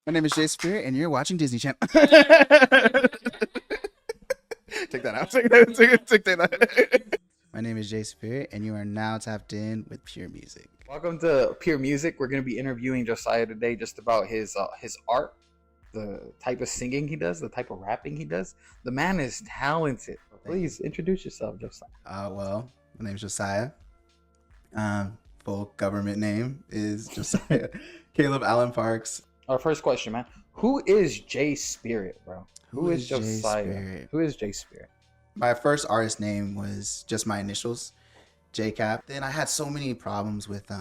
My name is Jay Spirit, and you're watching Disney Channel. Take that out. Take that out. My name is Jay Spirit, and you are now tapped in with Pure Music. Welcome to Pure Music. We're going to be interviewing Josiah today just about his art, the type of singing he does, the type of rapping he does. The man is talented. Please introduce yourself, Josiah. Well, my name is Josiah. Full government name is Josiah Caleb Allen Parks. Our first question, man. Who is Jay Spirit, bro? Who is Josiah? Spirit? Who is Jay Spirit? My first artist name was just my initials, JCap. Then I had so many problems with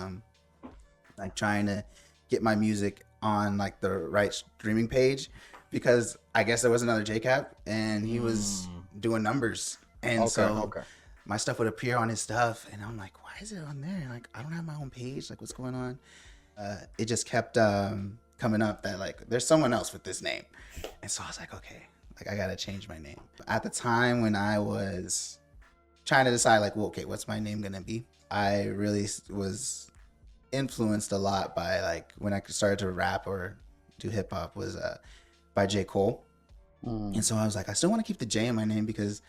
like trying to get my music on like the right streaming page because I guess there was another JCap and he was doing numbers. And my stuff would appear on his stuff and I'm like, why is it on there? Like, I don't have my own page. Like, what's going on? It just kept coming up that like there's someone else with this name. And so I was like, okay, like I gotta change my name. At the time when I was trying to decide like, well, okay, what's my name gonna be? I really was influenced a lot by like when I started to rap or do hip hop was by J. Cole. And so I was like, I still want to keep the J in my name because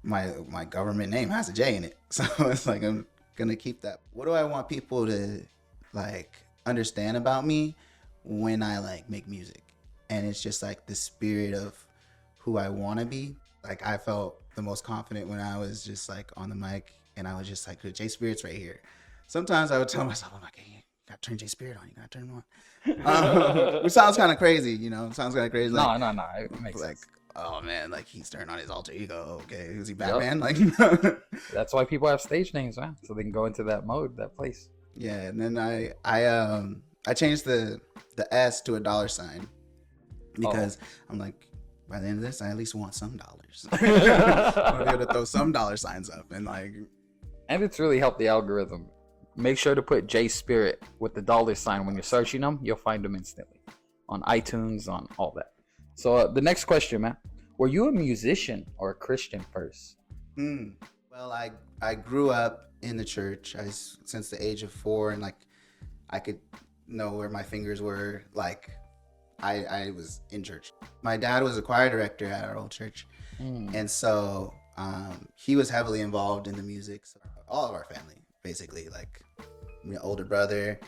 my government name has a J in it. So it's like I'm gonna keep that. What do I want people to like understand about me when I like make music? And it's just like the spirit of who I want to be. Like I felt the most confident when I was just like on the mic and I was just like, J Spirit's right here. Sometimes I would tell myself, I'm like, hey, you gotta turn J Spirit on, you gotta turn him on. Which sounds kind of crazy, you know? Sounds kind of crazy. Like, no, it makes like, sense. oh man, like he's turned on his alter ego. Okay, is he Batman? Yep. Like, That's why people have stage names, man, so they can go into that mode, that place. yeah. And then I changed the S to a $sign because I'm like, by the end of this, I at least want some dollars. I want to be able to throw some $signs up and like. And it's really helped the algorithm. Make sure to put J Spirit with the $sign when you're searching them. You'll find them instantly on iTunes, on all that. So the next question, man. Were you a musician or a Christian first? Well, I grew up in the church since the age of 4, and like I could know where my fingers were. Like I was in church. My dad was a choir director at our old church, and so he was heavily involved in the music. So all of our family, basically, like older brother,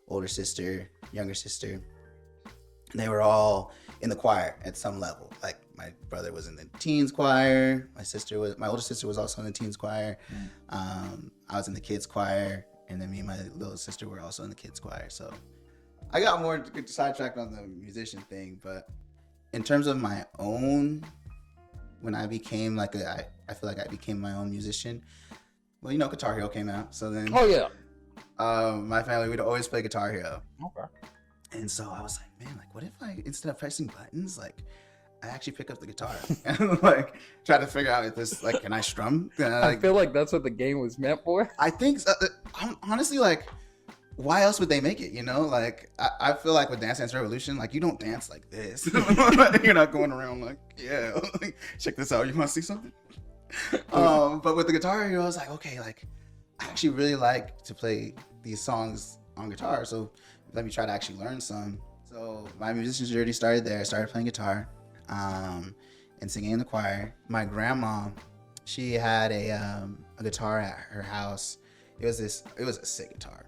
older sister, younger sister, they were all in the choir at some level. Like my brother was in the teens choir. My older sister was also in the teens choir. I was in the kids choir, and then me and my little sister were also in the kids choir. So I got more sidetracked on the musician thing, but in terms of my own, when I became like I feel like I became my own musician. Well, you know, Guitar Hero came out, so then. Oh yeah. My family would always play Guitar Hero. Okay. And so I was like, man, like what if I instead of pressing buttons, like I actually pick up the guitar and like try to figure out if this like can I strum? I feel like that's what the game was meant for. I think so. Honestly, like why else would they make it? You know, like I feel like with Dance Dance Revolution, like you don't dance like this. You're not going around like, yeah, like, check this out. You want to see something? But with the Guitar Hero, I was like, okay, like I actually really like to play these songs on guitar, so let me try to actually learn some. So my musician's journey started there. I started playing guitar and singing in the choir. My grandma, she had a guitar at her house. It was a sick guitar.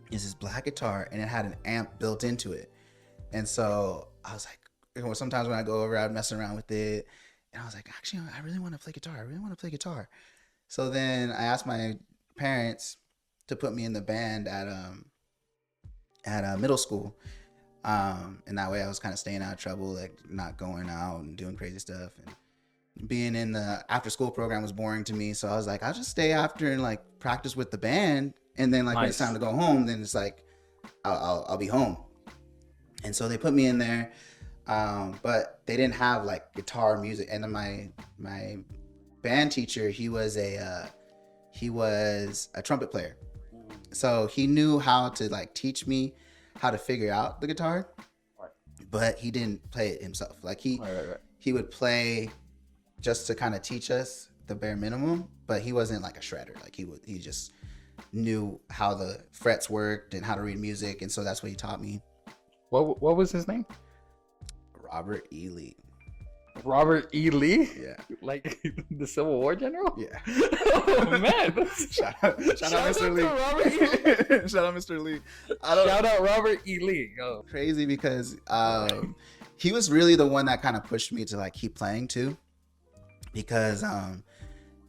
It's this black guitar and it had an amp built into it. And so I was like, you know, sometimes when I go over, I'd mess around with it. And I was like, actually, I really want to play guitar. I really want to play guitar. So then I asked my parents to put me in the band at middle school. And that way I was kind of staying out of trouble, like not going out and doing crazy stuff. And being in the after school program was boring to me. So I was like, I'll just stay after and like practice with the band. And then like when it's time to go home, then it's like, I'll be home. And so they put me in there. But they didn't have like guitar music. And then my band teacher, he was a trumpet player. So he knew how to like teach me how to figure out the guitar, but he didn't play it himself. Like he would play just to kind of teach us the bare minimum, but he wasn't like a shredder. Like he just knew how the frets worked and how to read music. And so that's what he taught me. What was his name? Robert E. Lee. Robert E. Lee? Yeah. Like the Civil War general? Yeah. Oh man. Shout out Mr. Lee. Robert E. Lee. Shout out Mr. Lee. Shout out Robert E. Lee. Oh. Crazy because he was really the one that kind of pushed me to like keep playing too. Because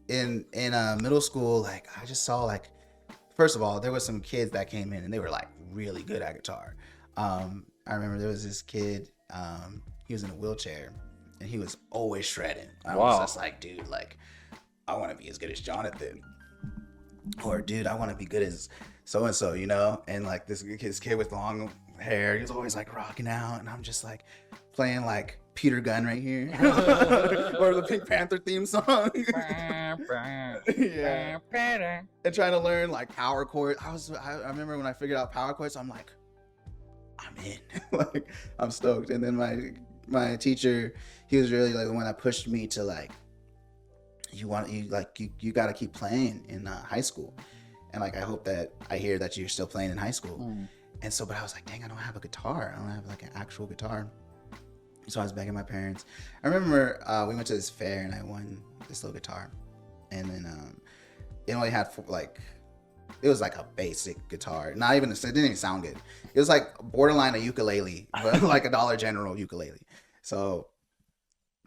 in middle school, like I just saw like, first of all, there was some kids that came in and they were like really good at guitar. I remember there was this kid, he was in a wheelchair and he was always shredding. I was just like, dude, like I want to be as good as Jonathan, or dude, I want to be good as so and so, you know. And like this kid with long hair, he was always like rocking out, and I'm just like playing like Peter Gunn right here, or the Pink Panther theme song. Yeah, and trying to learn like power chords. I remember when I figured out power chords, I'm like, I'm in. Like I'm stoked. And then my teacher, he was really like the one that pushed me to like, you got to keep playing in high school. And like I hope that I hear that you're still playing in high school. And so, but I was like, dang, I don't have a guitar. I don't have like an actual guitar. So I was begging my parents. I remember we went to this fair and I won this little guitar. And then it only had it was like a basic guitar. Not even, it didn't even sound good. It was like borderline a ukulele, but like a Dollar General ukulele. So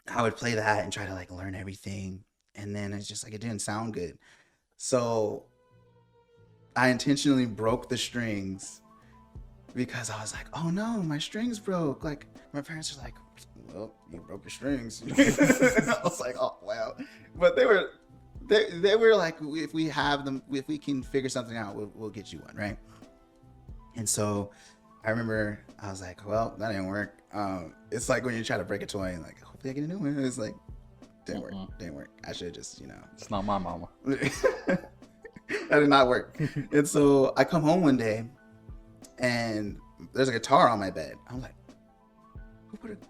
I would play that and try to like learn everything. And then it's just like, it didn't sound good. So I intentionally broke the strings because I was like, oh no, my strings broke. Like my parents were like, well, you broke your strings. I was like, oh wow. But they were like, if we have them, if we can figure something out, we'll get you one, right? And so I remember I was like, well, that didn't work. It's like when you try to break a toy and like, hopefully I get a new one. It's like, didn't work. I should just, It's not my mama. That did not work. And so I come home one day and there's a guitar on my bed. I'm like, who put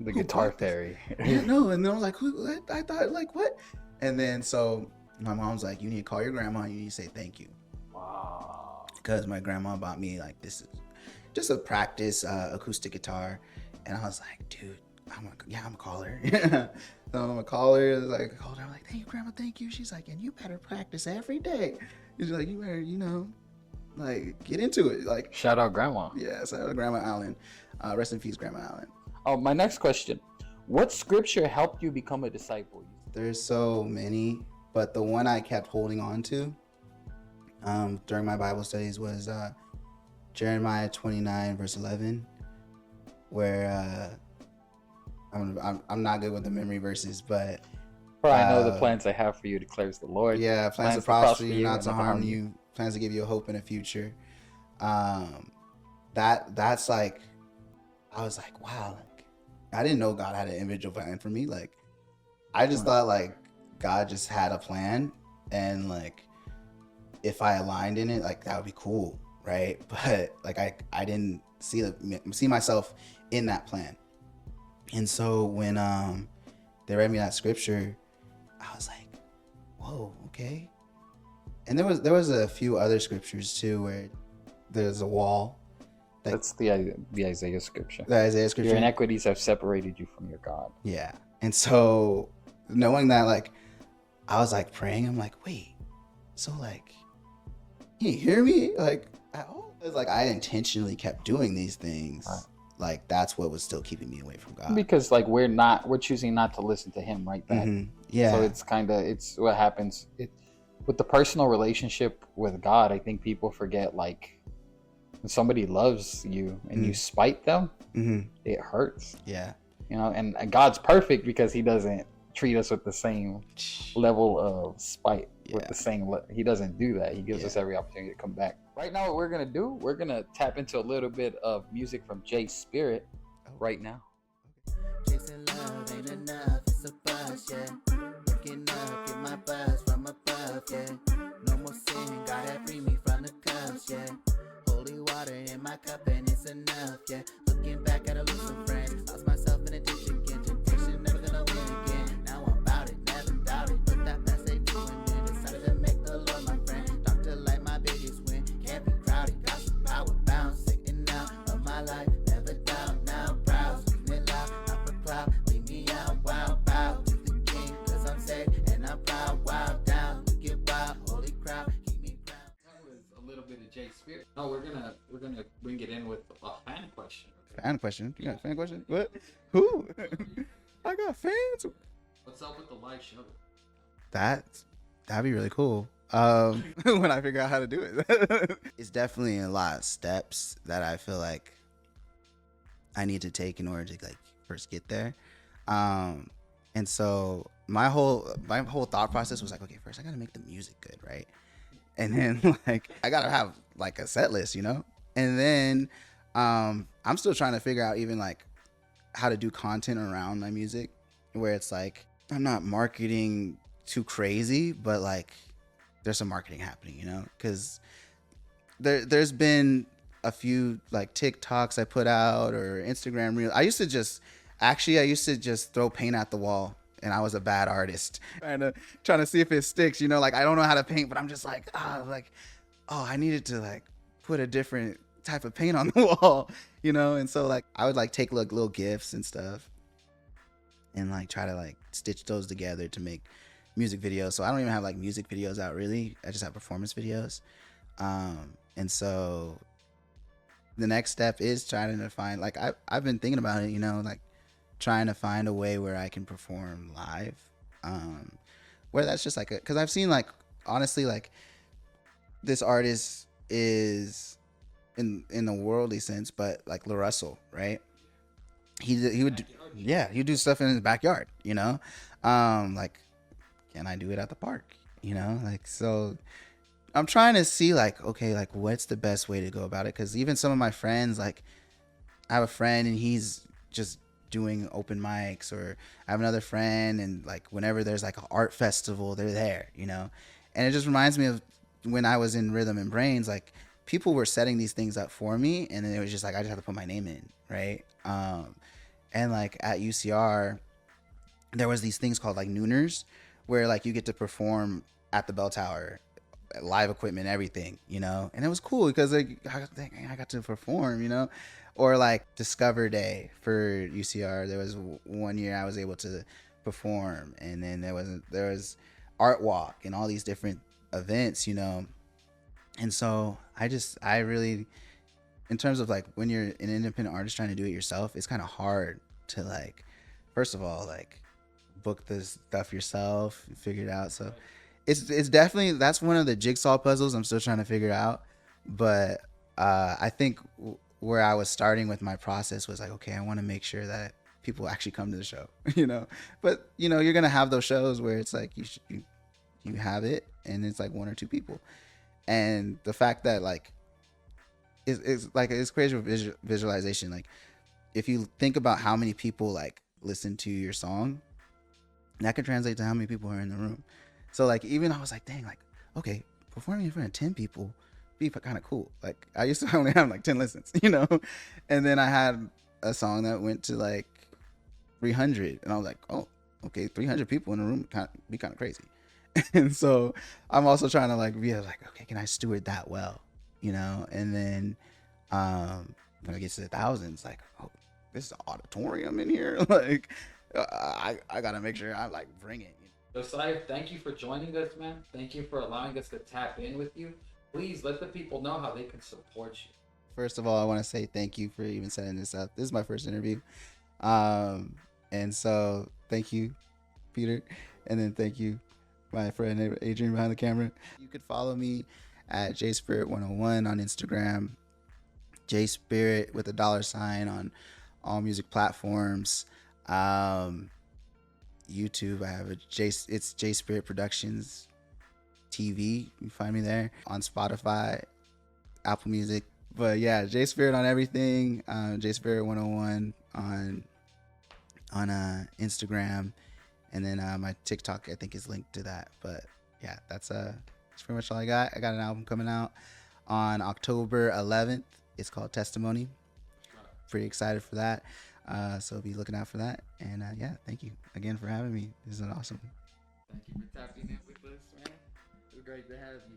the guitar fairy? Yeah, no. And then I was like, who? I thought like, what? And then so my mom's like, you need to call your grandma. You need to say thank you. Wow. Because my grandma bought me like, this is just a practice acoustic guitar. And I was like, dude, I'm gonna call her. So I'm gonna call her. Like, called her. I'm like, thank you, grandma. Thank you. She's like, and you better practice every day. She's like, you better, like get into it. Like, shout out grandma. Yeah, shout out Grandma Allen. Rest in peace, Grandma Allen. Oh, my next question. What scripture helped you become a disciple? There's so many, but the one I kept holding on to during my Bible studies was Jeremiah 29 verse 11, where I'm not good with the memory verses, but I know the plans I have for you, declares the Lord. Yeah, plans to prosper you, not to harm you. Plans to give you a hope in the future. That's like, I was like, wow, like I didn't know God had an individual plan for me. Like I just thought like God just had a plan, and like if I aligned in it, like that would be cool, right? But like I didn't see myself in that plan. And so when they read me that scripture, I was like, whoa, okay. And there was a few other scriptures too where there's a wall. That's the Isaiah scripture. The Isaiah scripture. Your iniquities have separated you from your God. Yeah. And so knowing that, like, I was like praying, I'm like, wait, so like, can you hear me? Like, at all? It's like I intentionally kept doing these things. Right. Like that's what was still keeping me away from God. Because like we're choosing not to listen to him right back. Mm-hmm. Yeah. So it's what happens. With the personal relationship with God, I think people forget, like, when somebody loves you and you spite them, it hurts. Yeah. And God's perfect because he doesn't treat us with the same level of spite. With the same, he doesn't do that. He gives us every opportunity to come back. Right now, what we're gonna do, we're gonna tap into a little bit of music from Jay Spirit right now. Chasing love ain't enough, it's a buzz, yeah. Looking up, get my buzz from above, yeah. No more sin, gotta free me from the cuffs, yeah. Holy water in my cup and it's enough, yeah. Looking back at a lose some friends, lost myself in addiction again. Temptation, never gonna win again. Now I'm about it, never doubt it. Put that past they do and then decided to make the Lord my friend. Doctor like my biggest win, can't be crowded, got some power bound, sitting out of my life. No, we're gonna bring it in with a fan question. Fan question? You got a fan question? What? Who? I got fans. What's up with the live show? That that'd be really cool. When I figure out how to do it. It's definitely a lot of steps that I feel like I need to take in order to like first get there. And so my whole thought process was like, okay, first I gotta make the music good, right? And then like I gotta have like a set list, you know? And then I'm still trying to figure out even like how to do content around my music where it's like I'm not marketing too crazy, but like there's some marketing happening, you know? Because there's been a few like TikToks I put out or Instagram reels. I used to just throw paint at the wall, and I was a bad artist. Trying to see if it sticks, you know, like I don't know how to paint, but I'm just like, I needed to like put a different type of paint on the wall, you know? And so like I would like take like little gifs and stuff and like try to like stitch those together to make music videos. So I don't even have like music videos out really. I just have performance videos. And so the next step is trying to find like I've been thinking about it, you know, like trying to find a way where I can perform live. Where that's just like because I've seen like honestly like this artist is in the worldly sense, but like La Russell, right? He would he'd do stuff in his backyard, you know. Like can I do it at the park, you know? Like so I'm trying to see like okay, like what's the best way to go about it, because even some of my friends, like I have a friend and he's just doing open mics, or I have another friend and like whenever there's like an art festival they're there, you know. And it just reminds me of when I was in Rhythm and Brains, like people were setting these things up for me and then it was just like I just have to put my name in, right? And like at UCR there was these things called like nooners where like you get to perform at the bell tower, live equipment, everything, you know. And it was cool because like I got to perform, you know. Or like Discover Day for UCR, there was one year I was able to perform, and then there was Art Walk and all these different events, you know. And so I really, in terms of like when you're an independent artist trying to do it yourself, it's kind of hard to like, first of all, like book this stuff yourself and figure it out. So it's definitely, that's one of the jigsaw puzzles I'm still trying to figure out. But I think where I was starting with my process was like, okay, I want to make sure that people actually come to the show, you know. But you know, you're gonna have those shows where it's like you have it and it's like one or two people, and the fact that like it's like it's crazy with visualization. Like if you think about how many people like listen to your song, that could translate to how many people are in the room. So like even I was like, dang, like okay, performing in front of 10 people be kind of cool. Like I used to only have like 10 listens, you know. And then I had a song that went to like 300 and I was like, oh okay, 300 people in a room be kind of crazy. And so I'm also trying to like be like, okay, can I steward that well, you know? And then when it gets to the thousands, like, oh, this is an auditorium in here. Like I gotta make sure I like bring it. Josiah, thank you for joining us, man. Thank you for allowing us to tap in with you. Please let the people know how they can support you. First of all, I want to say thank you for even setting this up. This is my first interview. And so thank you, Peter. And then thank you, my friend Adrian behind the camera. You could follow me at jspirit101 on Instagram, jspirit with a $ on all music platforms. YouTube, I have it's jspirit Productions TV. You can find me there on Spotify, Apple Music. But yeah, jspirit on everything. jspirit101 on Instagram, and then my TikTok I think is linked to that. But yeah, that's pretty much all I got. I got an album coming out on October 11th. It's called Testimony. Pretty excited for that. So be looking out for that. And yeah, thank you again for having me. This is awesome. Thank you for tapping in with us, man. It was great to have you.